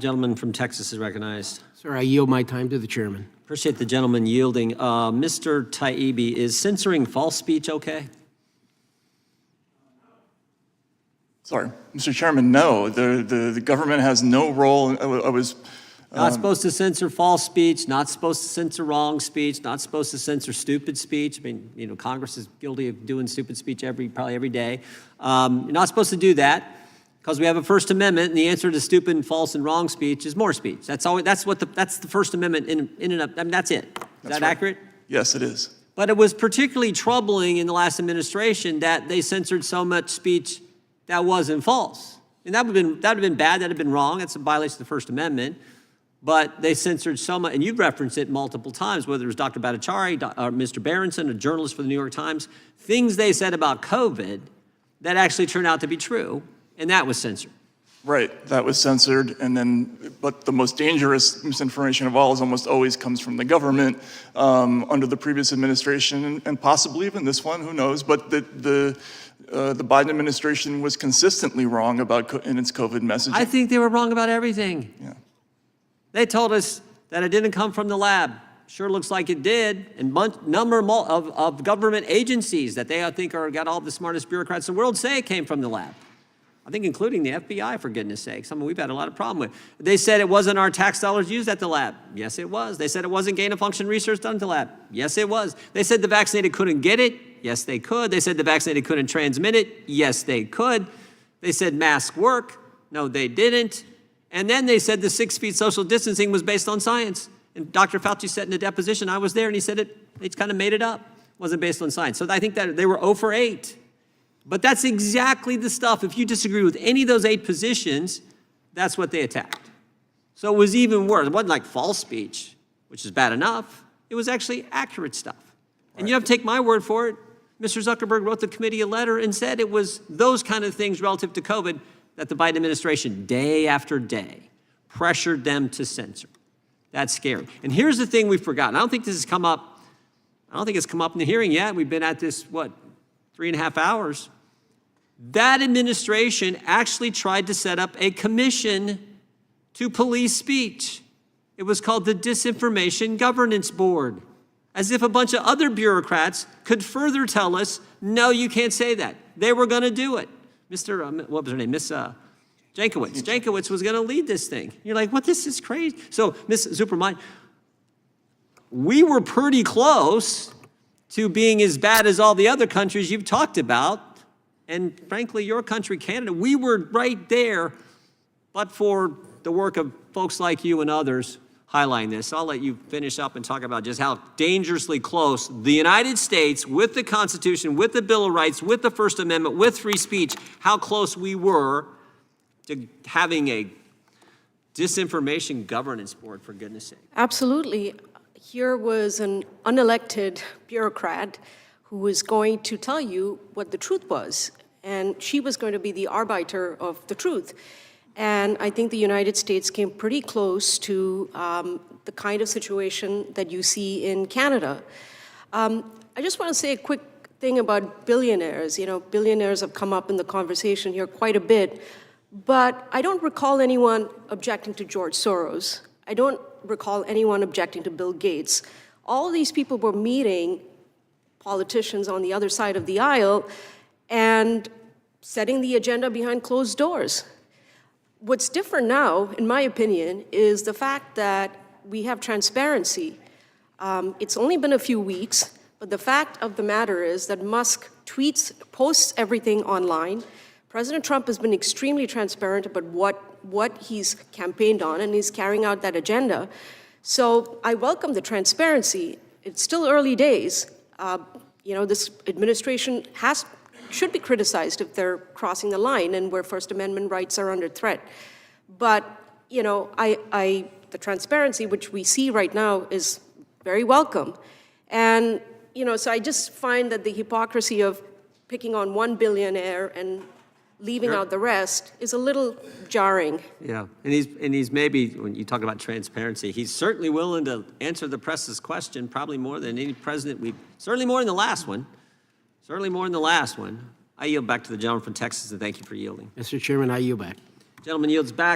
Gentleman from Texas is recognized. Sir, I yield my time to the chairman. Appreciate the gentleman yielding. Mr. Taibbi, is censoring false speech okay? Sorry, Mr. Chairman, no. The government has no role. I was Not supposed to censor false speech, not supposed to censor wrong speech, not supposed to censor stupid speech. I mean, you know, Congress is guilty of doing stupid speech probably every day. You're not supposed to do that because we have a First Amendment, and the answer to stupid and false and wrong speech is more speech. That's the First Amendment in and of. I mean, that's it. Is that accurate? Yes, it is. But it was particularly troubling in the last administration that they censored so much speech that wasn't false. And that would have been bad. That would have been wrong. That's a violation of the First Amendment. But they censored so much, and you've referenced it multiple times, whether it was Dr. Bhattacharya, or Mr. Berenson, a journalist for the New York Times, things they said about COVID that actually turned out to be true, and that was censored. Right, that was censored, and then, but the most dangerous misinformation of all is almost always comes from the government under the previous administration, and possibly even this one, who knows, but the Biden administration was consistently wrong in its COVID messaging. I think they were wrong about everything. Yeah. They told us that it didn't come from the lab. Sure looks like it did. And number of government agencies that they, I think, got all the smartest bureaucrats in the world say it came from the lab. I think including the FBI, for goodness sake, something we've had a lot of problem with. They said it wasn't our tax dollars used at the lab. Yes, it was. They said it wasn't gain-of-function research done at the lab. Yes, it was. They said the vaccinated couldn't get it. Yes, they could. They said the vaccinated couldn't transmit it. Yes, they could. They said masks work. No, they didn't. And then they said the 6 feet social distancing was based on science. And Dr. Fauci said in a deposition, I was there, and he said it kind of made it up. It wasn't based on science. So I think that they were 0 for 8. But that's exactly the stuff. If you disagree with any of those 8 positions, that's what they attacked. So it was even worse. It wasn't like false speech, which is bad enough. It was actually accurate stuff. And you have to take my word for it. Mr. Zuckerberg wrote the committee a letter and said it was those kind of things relative to COVID that the Biden administration, day after day, pressured them to censor. That's scary. And here's the thing we've forgotten. I don't think this has come up. I don't think it's come up in the hearing yet. We've been at this, 3.5 hours. That administration actually tried to set up a commission to police speech. It was called the Disinformation Governance Board, as if a bunch of other bureaucrats could further tell us, no, you can't say that. They were going to do it. What was her name? Miss Jankowicz. Jankowicz was going to lead this thing. You're like, what? This is crazy. So, Miss Subramanya, we were pretty close to being as bad as all the other countries you've talked about. And frankly, your country, Canada, we were right there, but for the work of folks like you and others highlighting this. I'll let you finish up and talk about just how dangerously close the United States, with the Constitution, with the Bill of Rights, with the First Amendment, with free speech, how close we were to having a disinformation governance board, for goodness sake. Absolutely. Here was an unelected bureaucrat who was going to tell you what the truth was, and she was going to be the arbiter of the truth. And I think the United States came pretty close to the kind of situation that you see in Canada. I just want to say a quick thing about billionaires. You know, billionaires have come up in the conversation here quite a bit, but I don't recall anyone objecting to George Soros. I don't recall anyone objecting to Bill Gates. All of these people were meeting politicians on the other side of the aisle and setting the agenda behind closed doors. What's different now, in my opinion, is the fact that we have transparency. It's only been a few weeks, but the fact of the matter is that Musk posts everything online. President Trump has been extremely transparent about what he's campaigned on, and he's carrying out that agenda. So I welcome the transparency. It's still early days. This administration should be criticized if they're crossing the line and where First Amendment rights are under threat. But, the transparency which we see right now is very welcome. And, so I just find that the hypocrisy of picking on one billionaire and leaving out the rest is a little jarring. Yeah, and he's maybe, when you talk about transparency, he's certainly willing to answer the press's question, probably more than any president certainly more than the last one. Certainly more than the last one. I yield back to the gentleman from Texas, and thank you for yielding. Mr. Chairman, I yield back. Gentleman yields back.